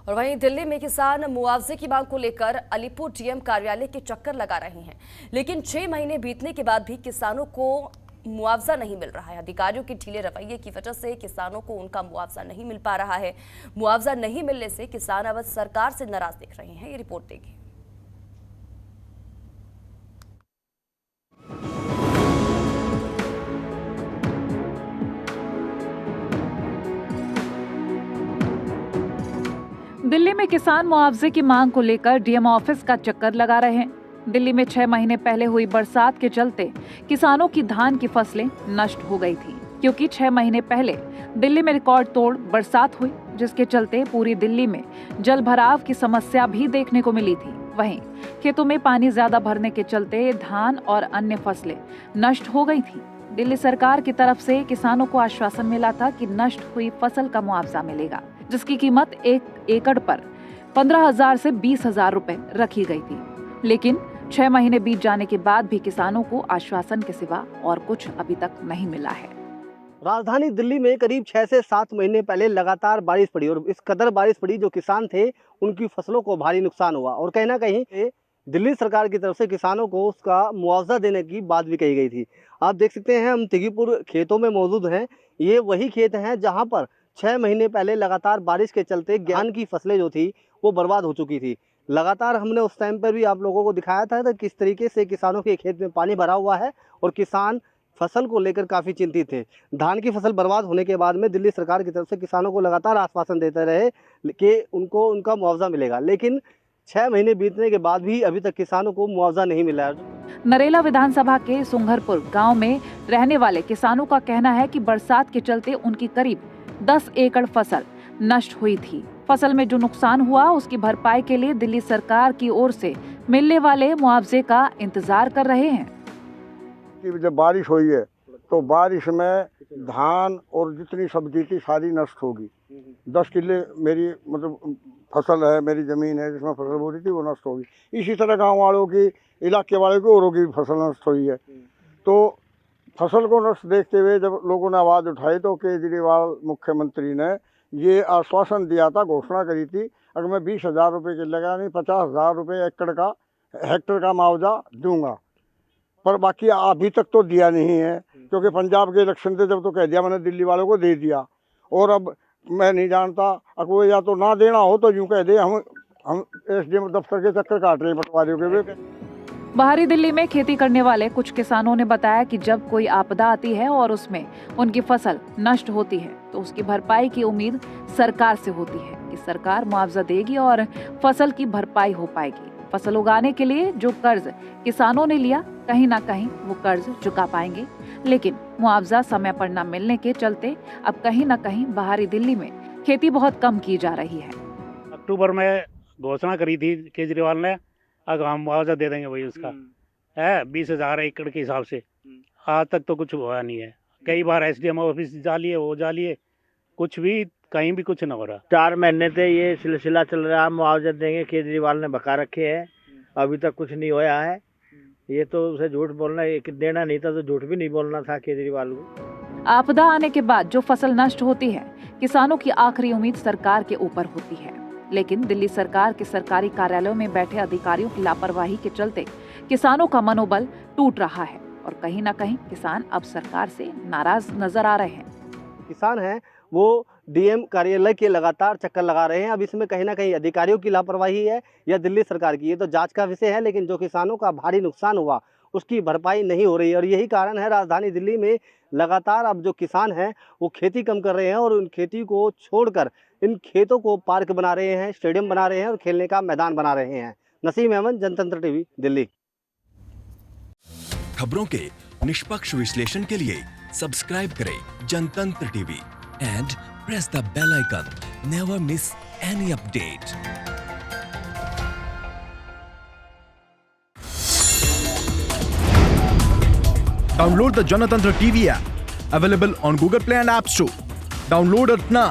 और वहीं दिल्ली में किसान मुआवजे की मांग को लेकर अलीपुर डीएम कार्यालय के चक्कर लगा रहे हैं, लेकिन 6 महीने बीतने के बाद भी किसानों को मुआवजा नहीं मिल रहा है। अधिकारियों के ढीले रवैये की वजह से किसानों को उनका मुआवजा नहीं मिल पा रहा है। मुआवजा नहीं मिलने से किसान अब सरकार से नाराज दिख रहे हैं। ये रिपोर्ट देखिए। दिल्ली में किसान मुआवजे की मांग को लेकर डीएम ऑफिस का चक्कर लगा रहे हैं। दिल्ली में 6 महीने पहले हुई बरसात के चलते किसानों की धान की फसलें नष्ट हो गई थी, क्योंकि 6 महीने पहले दिल्ली में रिकॉर्ड तोड़ बरसात हुई, जिसके चलते पूरी दिल्ली में जल भराव की समस्या भी देखने को मिली थी। वहीं खेतों में पानी ज्यादा भरने के चलते धान और अन्य फसलें नष्ट हो गई थी। दिल्ली सरकार की तरफ से किसानों को आश्वासन मिला था कि नष्ट हुई फसल का मुआवजा मिलेगा, जिसकी कीमत 1 एकड़ पर 15,000 से 20,000 रुपए रखी गई थी। लेकिन 6 महीने बीत जाने के बाद भी किसानों को आश्वासन के सिवा और कुछ अभी तक नहीं मिला है। राजधानी दिल्ली में करीब 6 से 7 महीने पहले लगातार बारिश पड़ी और इस कदर बारिश पड़ी जो किसान थे उनकी फसलों को भारी नुकसान हुआ और कहीं ना कहीं दिल्ली सरकार की तरफ से किसानों को उसका मुआवजा देने की बात भी कही गई थी। आप देख सकते हैं हम तिगीपुर खेतों में मौजूद हैं। ये वही खेत हैं जहां पर 6 महीने पहले लगातार बारिश के चलते धान की फसलें जो थी वो बर्बाद हो चुकी थी। लगातार हमने उस टाइम पर भी आप लोगों को दिखाया था कि किस तरीके से किसानों के खेत में पानी भरा हुआ है और किसान फसल को लेकर काफ़ी चिंतित थे। धान की फसल बर्बाद होने के बाद में दिल्ली सरकार की तरफ से किसानों को लगातार आश्वासन देते रहे कि उनको उनका मुआवजा मिलेगा, लेकिन 6 महीने बीतने के बाद भी अभी तक किसानों को मुआवजा नहीं मिला है। नरेला विधानसभा के सुंगरपुर गांव में रहने वाले किसानों का कहना है कि बरसात के चलते उनकी करीब 10 एकड़ फसल नष्ट हुई थी। फसल में जो नुकसान हुआ उसकी भरपाई के लिए दिल्ली सरकार की ओर से मिलने वाले मुआवजे का इंतजार कर रहे हैं। जब बारिश हुई है तो बारिश में धान और जितनी सब्जी थी सारी नष्ट होगी। 10 किले मेरी मतलब फसल है, मेरी ज़मीन है जिसमें फसल हो रही थी वो नष्ट होगी। इसी तरह गांव वालों की, इलाके वालों की औरों की फसल नष्ट हुई है। तो फसल को नष्ट देखते हुए जब लोगों ने आवाज़ उठाई तो केजरीवाल मुख्यमंत्री ने ये आश्वासन दिया था, घोषणा करी थी, अगर मैं 20,000 रुपये के लगा नहीं 50,000 रुपये एकड़ का हेक्टर का मुआवजा दूंगा, पर बाकी अभी तक तो दिया नहीं है। क्योंकि पंजाब के इलेक्शन थे जब तो कह दिया मैंने दिल्ली वालों को दे दिया, और अब मैं नहीं जानता अगर या तो ना देना हो तो यूँ कह दे हम एसडीएम दफ्तर के चक्कर काट रहे हैं पटवारियों के। बाहरी दिल्ली में खेती करने वाले कुछ किसानों ने बताया कि जब कोई आपदा आती है और उसमें उनकी फसल नष्ट होती है तो उसकी भरपाई की उम्मीद सरकार से होती है कि सरकार मुआवजा देगी और फसल की भरपाई हो पाएगी। फसल उगाने के लिए जो कर्ज किसानों ने लिया कहीं ना कहीं वो कर्ज चुका पाएंगे, लेकिन मुआवजा समय पर न मिलने के चलते अब कहीं ना कहीं बाहरी दिल्ली में खेती बहुत कम की जा रही है। अक्टूबर में घोषणा करी थी केजरीवाल ने, अगर हम मुआवजा दे देंगे वही उसका है 20,000 एकड़ के हिसाब से। आज तक तो कुछ हुआ नहीं है। कई बार एसडीएम ऑफिस जा लिए, वो जा लिए, कुछ भी कहीं भी कुछ न हो रहा। 4 महीने से ये सिलसिला चल रहा है, मुआवजा देंगे केजरीवाल ने बका रखे हैं, अभी तक कुछ नहीं होया है। ये तो उसे झूठ बोलना, देना नहीं था तो झूठ भी नहीं बोलना था केजरीवाल को। आपदा आने के बाद जो फसल नष्ट होती है, किसानों की आखिरी उम्मीद सरकार के ऊपर होती है, लेकिन दिल्ली सरकार के सरकारी कार्यालयों में बैठे अधिकारियों की लापरवाही के चलते किसानों का मनोबल टूट रहा है और कहीं ना कहीं किसान अब सरकार से नाराज नजर आ रहे हैं। किसान हैं वो डीएम कार्यालय के लगातार चक्कर लगा रहे हैं। अब इसमें कहीं ना कहीं अधिकारियों की लापरवाही है या दिल्ली सरकार की, ये तो जांच का विषय है, लेकिन जो किसानों का भारी नुकसान हुआ उसकी भरपाई नहीं हो रही है। और यही कारण है राजधानी दिल्ली में लगातार अब जो किसान हैं वो खेती कम कर रहे हैं और उन खेती को छोड़कर इन खेतों को पार्क बना रहे हैं, स्टेडियम बना रहे हैं और खेलने का मैदान बना रहे हैं। नसीम अहमद, जनतंत्र टीवी, दिल्ली। खबरों के निष्पक्ष विश्लेषण के लिए सब्सक्राइब करें Janatantra TV and press the bell icon. Never miss any update. Download the Janatantra TV app, available on Google Play and App Store. Download it now.